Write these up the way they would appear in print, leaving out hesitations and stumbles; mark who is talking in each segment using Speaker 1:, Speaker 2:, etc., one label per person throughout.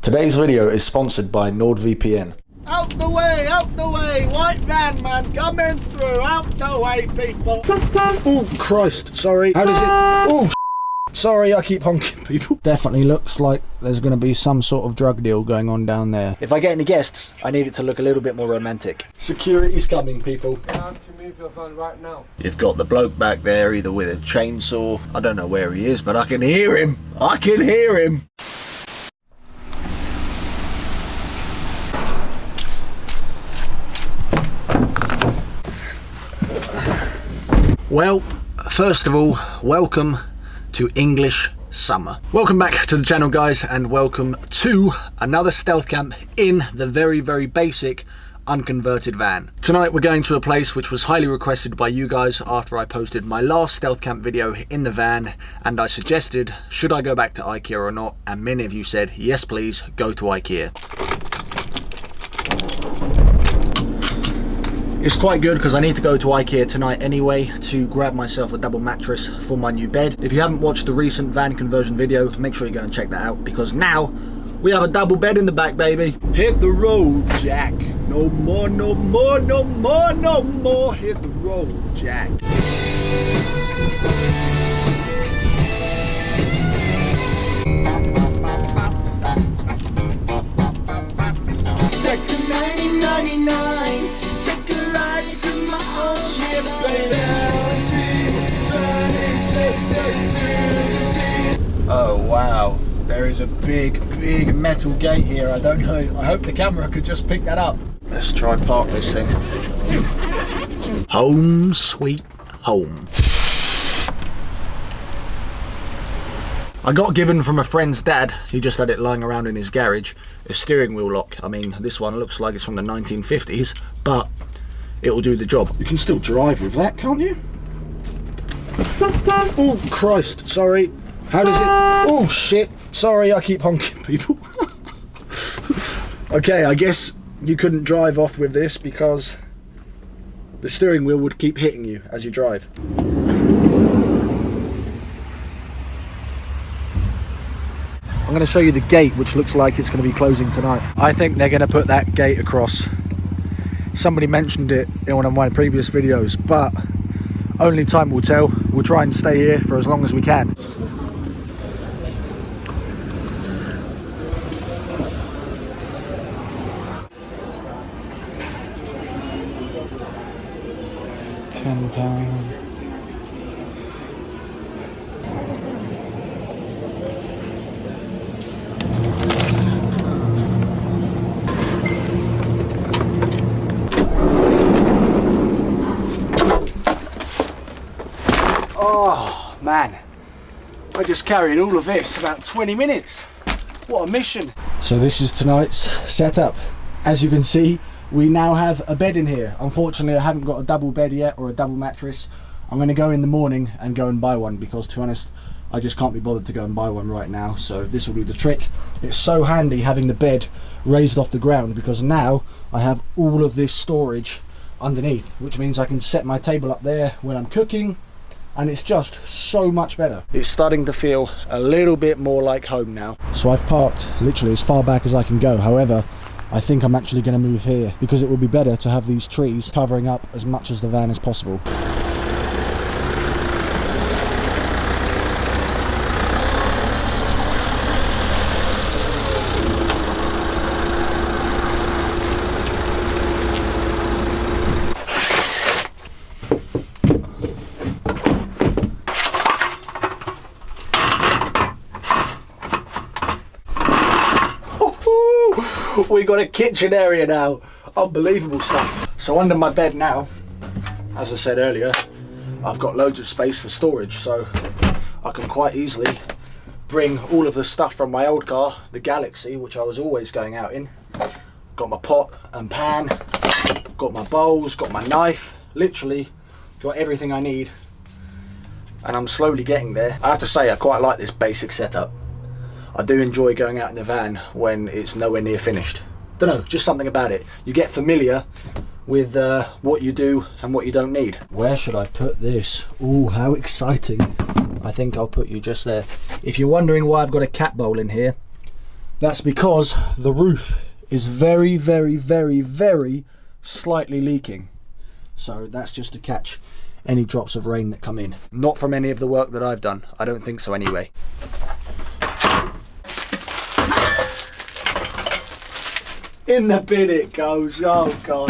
Speaker 1: Today's video is sponsored by NordVPN.
Speaker 2: Out the way, white van man coming through, out the way people.
Speaker 1: Oh Christ, sorry. How does it? Oh sorry, I keep honking people. Definitely looks like there's going to be some sort of drug deal going on down there. If I get any guests, I need it to look a little bit more romantic. Security's coming, people.
Speaker 3: You have to move your phone right now.
Speaker 1: You've got the bloke back there either with a chainsaw. I don't know where he is, but I can hear him. I can hear him. Well, first of all, welcome to English summer. Welcome back to the channel, guys, and welcome to another stealth camp in the very, very basic unconverted van. Tonight we're going to a place which was highly requested by you guys after I posted my last stealth camp video in the van, and I suggested should I go back to Ikea or not, and many of you said yes please, go to Ikea. It's quite good because I need to go to Ikea tonight anyway to grab myself a double mattress for my new bed. If you haven't watched the recent van conversion video, make sure you go and check that out because now we have a double bed in the back, baby. Hit the road, Jack. No more, no more, no more, no more. Hit the road, Jack.
Speaker 4: Back to 1999. Take a ride to my old ship, baby.
Speaker 1: Oh wow, there is a big metal gate here. I don't know, I hope the camera could just pick that up. Let's try and park this thing. Home sweet home. I got given from a friend's dad, he just had it lying around in his garage, a steering wheel lock. I mean, this one looks like it's from the 1950s, but it will do the job. You can still drive with that, can't you? Oh Christ, sorry. How does it? Oh shit, sorry, I keep honking people. Okay, I guess you couldn't drive off with this because the steering wheel would keep hitting you as you drive. I'm going to show you the gate, which looks like it's going to be closing tonight. I think they're going to put that gate across. Somebody mentioned it in one of my previous videos, but only time will tell. We'll try and stay here for as long as we can. £10. Oh man, I just carried all of this about 20 minutes. What a mission. So this is tonight's setup. As you can see, we now have a bed in here. Unfortunately, I haven't got a double bed yet or a double mattress. I'm going to go in the morning and go and buy one because, to be honest, I just can't be bothered to go and buy one right now. So this will do the trick. It's so handy having the bed raised off the ground because now I have all of this storage underneath, which means I can set my table up there when I'm cooking, and it's just so much better. It's starting to feel a little bit more like home now. So I've parked literally as far back as I can go. However, I think I'm actually going to move here because it would be better to have these trees covering up as much as the van as possible. We got a kitchen area now. Unbelievable stuff. So under my bed now, as I said earlier, I've got loads of space for storage, so I can quite easily bring all of the stuff from my old car, the Galaxy, which I was always going out in. Got my pot and pan, got my bowls, got my knife, literally got everything I need, and I'm slowly getting there. I have to say I quite like this basic setup. I do enjoy going out in the van when it's nowhere near finished. Don't know, just something about it. You get familiar with what you do and what you don't need. Where should I put this? Ooh, how exciting. I think I'll put you just there. If you're wondering why I've got a cat bowl in here, That's because the roof is very, very, very, very slightly leaking. So that's just to catch any drops of rain that come in. Not from any of the work that I've done. I don't think so anyway.
Speaker 2: In the bin it goes. Oh God,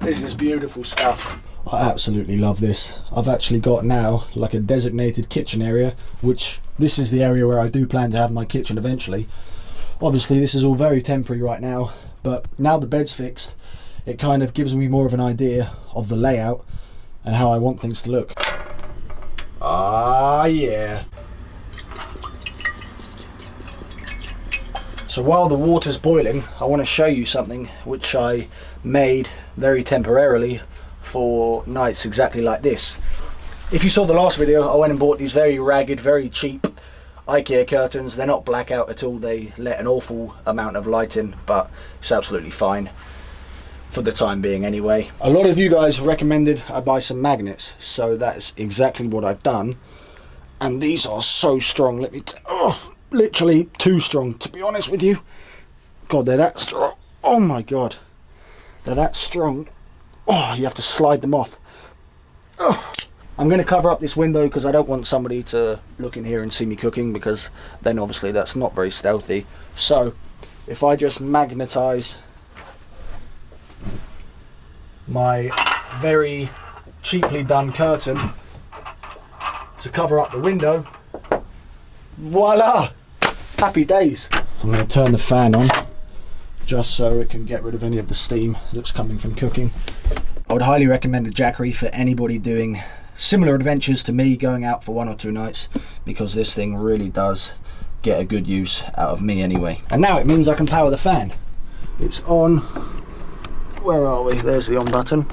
Speaker 2: this is beautiful stuff.
Speaker 1: I absolutely love this. I've actually got now like a designated kitchen area, which this is the area where I do plan to have my kitchen eventually. Obviously this is all very temporary right now, but now the bed's fixed, it kind of gives me more of an idea of the layout and how I want things to look. Ah yeah. So while the water's boiling, I want to show you something which I made very temporarily for nights exactly like this. If you saw the last video, I went and bought these very ragged, very cheap Ikea curtains. They're not blackout at all, they let an awful amount of light in, but it's absolutely fine for the time being anyway. A lot of you guys recommended I buy some magnets, so that's exactly what I've done. And these are so strong, let me literally too strong, to be honest with you. God, they're that strong. Oh my God, they're that strong. Oh, you have to slide them off. Oh. I'm going to cover up this window because I don't want somebody to look in here and see me cooking, because then obviously that's not very stealthy. So if I just magnetize my very cheaply done curtain to cover up the window, voila, happy days. I'm going to turn the fan on just so it can get rid of any of the steam that's coming from cooking. I would highly recommend a Jackery for anybody doing similar adventures to me, going out for 1 or 2 nights, because this thing really does get a good use out of me anyway. And now it means I can power the fan. It's on. Where are we? There's the on button.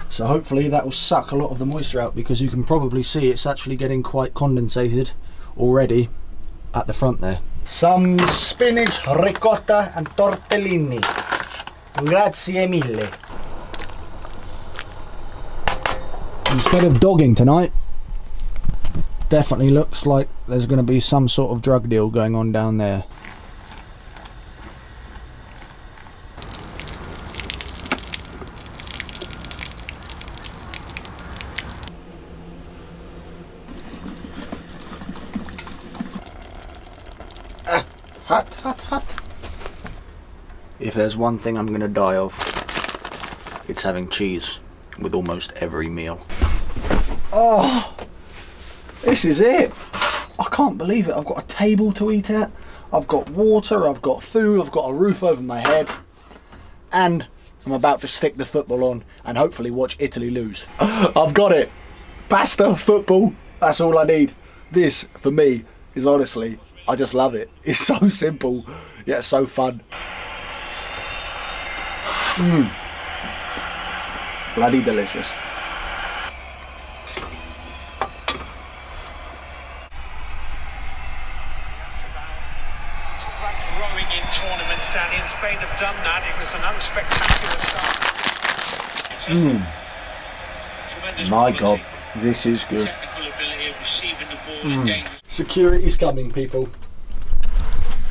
Speaker 1: So hopefully that will suck a lot of the moisture out, because you can probably see it's actually getting quite condensated already at the front there. Some spinach, ricotta and tortellini. Grazie mille. Instead of dogging tonight, definitely looks like there's going to be some sort of drug deal going on down there. Hot, hot, hot. If there's one thing I'm gonna die of, it's having cheese with almost every meal. Oh, this is it. I can't believe it. I've got a table to eat at, I've got water, I've got food, I've got a roof over my head, and I'm about to stick the football on and hopefully watch Italy lose. I've got it. Pasta, football, that's all I need. This, for me, is honestly, I just love it. It's so simple, yet it's so fun. Bloody delicious.
Speaker 5: Growing in tournaments down in Spain have done that. It was an unspectacular start.
Speaker 1: My God, this is good.
Speaker 5: Technical ability of receiving the ball in danger.
Speaker 1: Security's coming, people.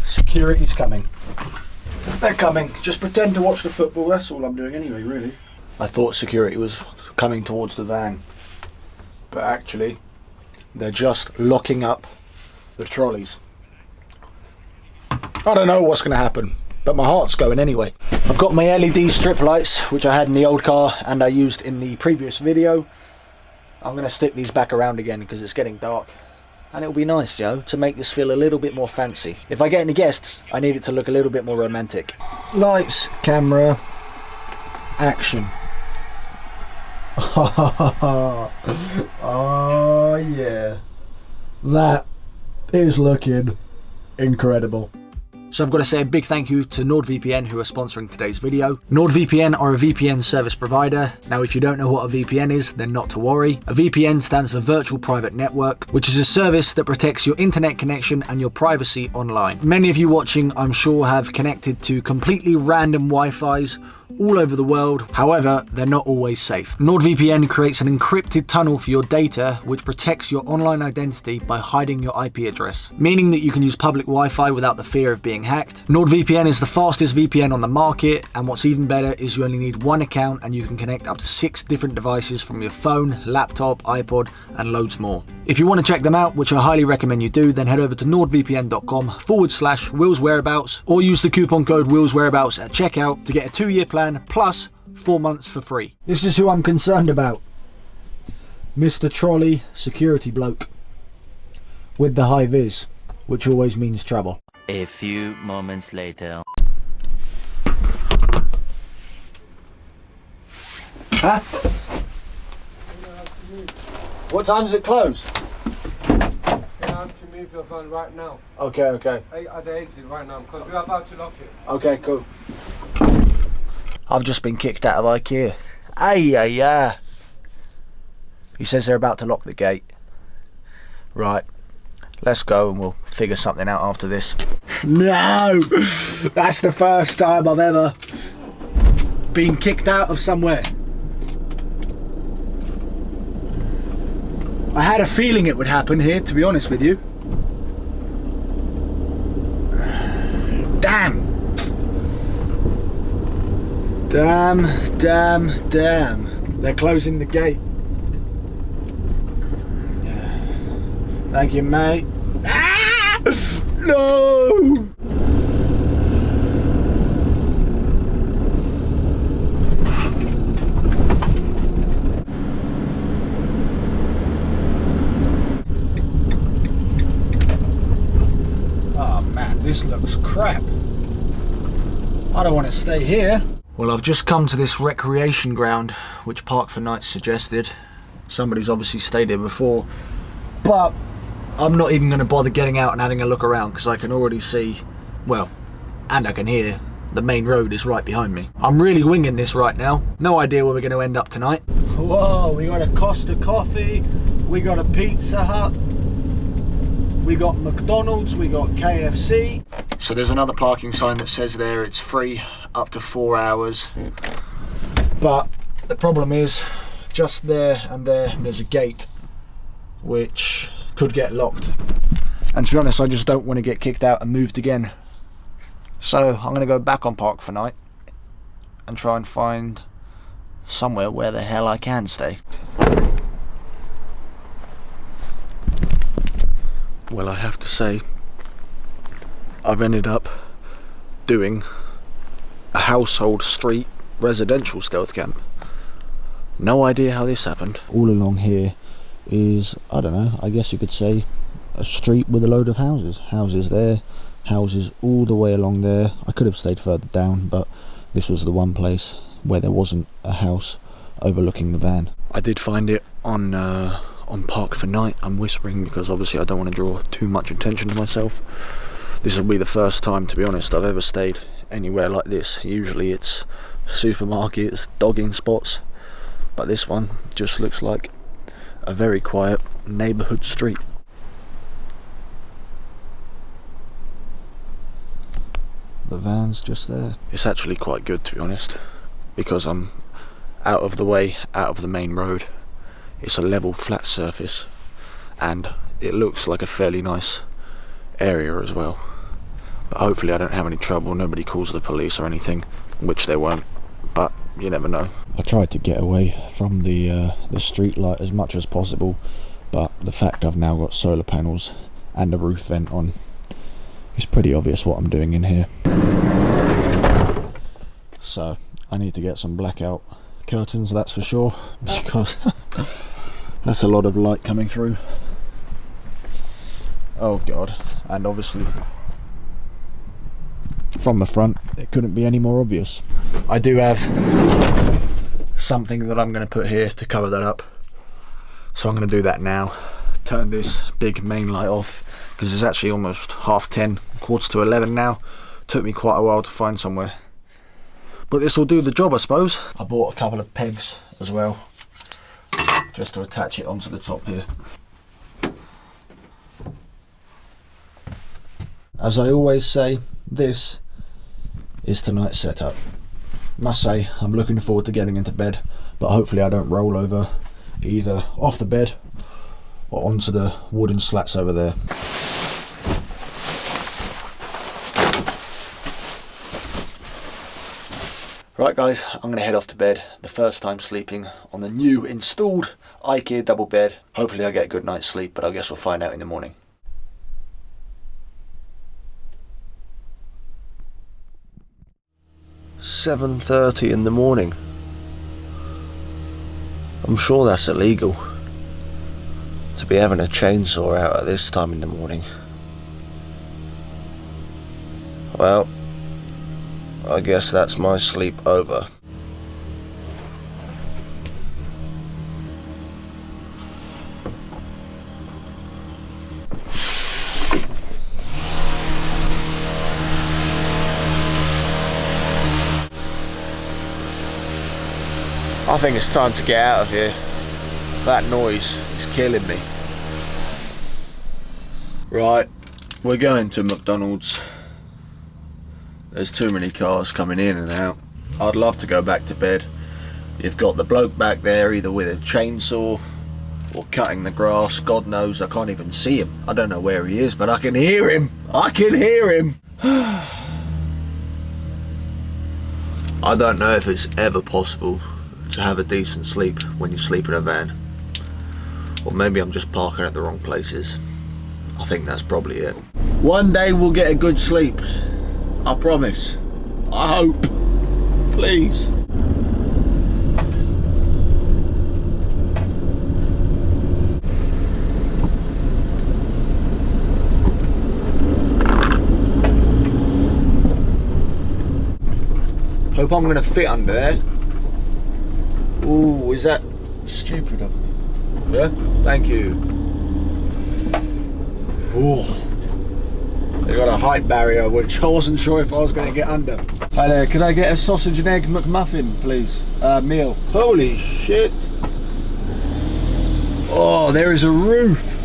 Speaker 1: Security's coming. They're coming. Just pretend to watch the football. That's all I'm doing anyway, really. I thought security was coming towards the van, but actually they're just locking up the trolleys. I don't know what's going to happen, but my heart's going anyway. I've got my LED strip lights, which I had in the old car and I used in the previous video. I'm going to stick these back around again because it's getting dark. And it'll be nice, Joe, to make this feel a little bit more fancy. If I get any guests, I need it to look a little bit more romantic. Lights, camera, action. Oh yeah. That is looking incredible. So I've got to say a big thank you to NordVPN, who are sponsoring today's video. NordVPN are a VPN service provider. Now, if you don't know what a VPN is, then not to worry. A VPN stands for Virtual Private Network, which is a service that protects your internet connection and your privacy online. Many of you watching, I'm sure, have connected to completely random Wi-Fis all over the world. However, they're not always safe. NordVPN creates an encrypted tunnel for your data, which protects your online identity by hiding your IP address, meaning that you can use public Wi-Fi without the fear of being hacked. NordVPN is the fastest VPN on the market, and what's even better is you only need one account and you can connect up to 6 different devices from your phone, laptop, iPod, and loads more. If you want to check them out, which I highly recommend you do, then head over to nordvpn.com/Will's Whereabouts or use the coupon code Will's Whereabouts at checkout to get a 2-year plan plus 4 months for free. This is who I'm concerned about. Mr. Trolley security bloke with the high vis, which always means trouble.
Speaker 6: A few moments later.
Speaker 1: Huh? What time does it close?
Speaker 3: Get out to me with your phone right now.
Speaker 1: Okay, okay.
Speaker 3: At the exit right now, because we're about to lock it.
Speaker 1: Okay, cool. I've just been kicked out of Ikea. Ay. He says they're about to lock the gate. Right, let's go and we'll figure something out after this. No! That's the first time I've ever been kicked out of somewhere. I had a feeling it would happen here, to be honest with you. Damn! Damn. They're closing the gate. Thank you, mate. Ah! No! Oh man, this looks crap. I don't want to stay here. Well, I've just come to this recreation ground, which Park for Night suggested. Somebody's obviously stayed here before, but I'm not even going to bother getting out and having a look around because I can already see, well, and I can hear the main road is right behind me. I'm really winging this right now. No idea where we're going to end up tonight. Whoa, we got a Costa Coffee, we got a Pizza Hut, we got McDonald's, we got KFC. So there's another parking sign that says there it's free up to 4 hours. But the problem is, just there and there's a gate which could get locked. And to be honest, I just don't want to get kicked out and moved again. So I'm going to go back on Park for Night and try and find somewhere where the hell I can stay. Well, I have to say, I've ended up doing a household street residential stealth camp. No idea how this happened. All along here is, I don't know, I guess you could say a street with a load of houses. Houses there, houses all the way along there. I could have stayed further down, but this was the one place where there wasn't a house overlooking the van. I did find it on Park for Night. I'm whispering because obviously I don't want to draw too much attention to myself. This will be the first time, to be honest, I've ever stayed anywhere like this. Usually it's supermarkets, dogging spots, but this one just looks like a very quiet neighbourhood street. The van's just there. It's actually quite good, to be honest, because I'm out of the way, out of the main road. It's a level flat surface and it looks like a fairly nice area as well. But hopefully I don't have any trouble, nobody calls the police or anything, which they won't, but you never know. I tried to get away from the street light as much as possible, but the fact I've now got solar panels and a roof vent on, it's pretty obvious what I'm doing in here. So I need to get some blackout curtains, that's for sure, because that's a lot of light coming through. Oh god, and obviously from the front it couldn't be any more obvious. I do have something that I'm going to put here to cover that up, so I'm going to do that now. Turn this big main light off because it's actually almost 10:30, 11:15 now. Took me quite a while to find somewhere, but this will do the job, I suppose. I bought a couple of pegs as well, just to attach it onto the top here. As I always say, this is tonight's setup. Must say, I'm looking forward to getting into bed, but hopefully I don't roll over either off the bed or onto the wooden slats over there. Right guys, I'm going to head off to bed. The first time sleeping on the new installed Ikea double bed. Hopefully I get a good night's sleep, but I guess we'll find out in the morning. 7:30 in the morning. I'm sure that's illegal to be having a chainsaw out at this time in the morning. Well, I guess that's my sleep over. I think it's time to get out of here. That noise is killing me. Right, we're going to McDonald's. There's too many cars coming in and out. I'd love to go back to bed. You've got the bloke back there either with a chainsaw or cutting the grass. God knows, I can't even see him. I don't know where he is, but I can hear him. I can hear him. I don't know if it's ever possible to have a decent sleep when you sleep in a van. Or maybe I'm just parking at the wrong places. I think that's probably it. One day we'll get a good sleep. I promise. I hope. Please. Hope I'm gonna fit under there. Ooh, is that stupid of me? Yeah? Thank you. Ooh. They got a height barrier which I wasn't sure if I was going to get under. Hi there, could I get a sausage and egg McMuffin, please? Meal. Holy shit. Oh, there is a roof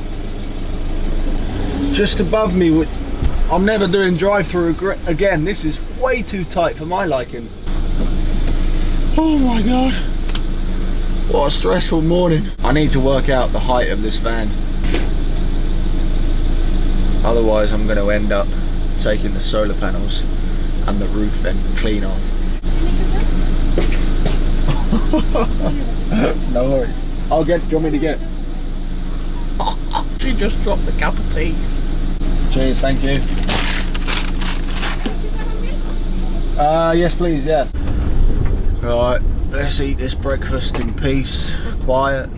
Speaker 1: just above me. I'm never doing drive-through again. This is way too tight for my liking. Oh my god. What a stressful morning. I need to work out the height of this van. Otherwise I'm going to end up taking the solar panels and the roof then clean off. No worries. I'll get, do you want me to get? She just dropped the cup of tea. Cheers, thank you. Yes please, yeah. Right, let's eat this breakfast in peace, quiet,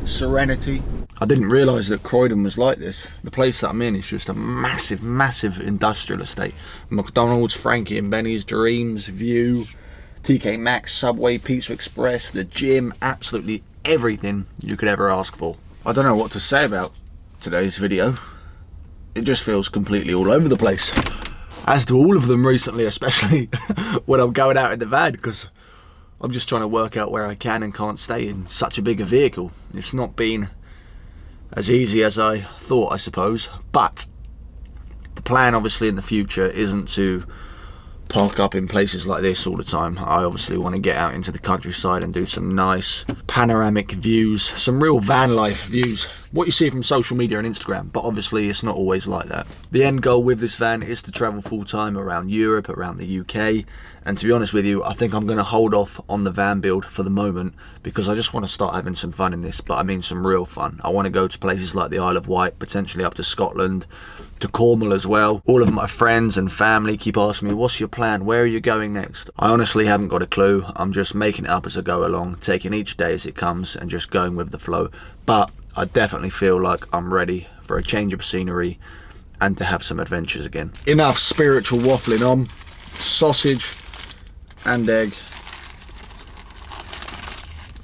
Speaker 1: serenity. I didn't realise that Croydon was like this. The place that I'm in is just a massive, massive industrial estate. McDonald's, Frankie and Benny's, Dreams, View, TK Maxx, Subway, Pizza Express, the gym, absolutely everything you could ever ask for. I don't know what to say about today's video. It just feels completely all over the place. As do all of them recently, especially when I'm going out in the van, because I'm just trying to work out where I can and can't stay in such a big a vehicle. It's not been as easy as I thought, I suppose, but the plan obviously in the future isn't to park up in places like this all the time. I obviously want to get out into the countryside and do some nice panoramic views, some real van life views, what you see from social media and Instagram, but obviously it's not always like that. The end goal with this van is to travel full time around Europe, around the UK, and to be honest with you, I think I'm going to hold off on the van build for the moment because I just want to start having some fun in this, but I mean some real fun. I want to go to places like the Isle of Wight, potentially up to Scotland, to Cornwall as well. All of my friends and family keep asking me, what's your plan? Where are you going next? I honestly haven't got a clue. I'm just making it up as I go along, taking each day as it comes and just going with the flow. But I definitely feel like I'm ready for a change of scenery and to have some adventures again. Enough spiritual waffling on. Sausage and egg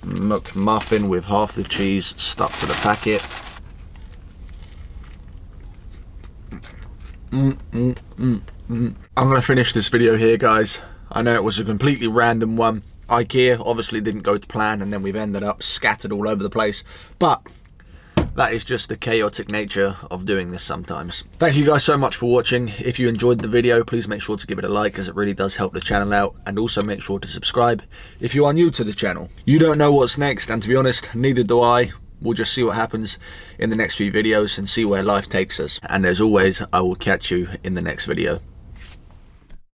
Speaker 1: McMuffin with half the cheese stuck to the packet. I'm gonna finish this video here, guys. I know it was a completely random one. Ikea obviously didn't go to plan and then we've ended up scattered all over the place, but that is just the chaotic nature of doing this sometimes. Thank you guys so much for watching. If you enjoyed the video, please make sure to give it a like, as it really does help the channel out, and also make sure to subscribe if you are new to the channel. You don't know what's next, and to be honest, neither do I. We'll just see what happens in the next few videos and see where life takes us. And as always, I will catch you in the next video.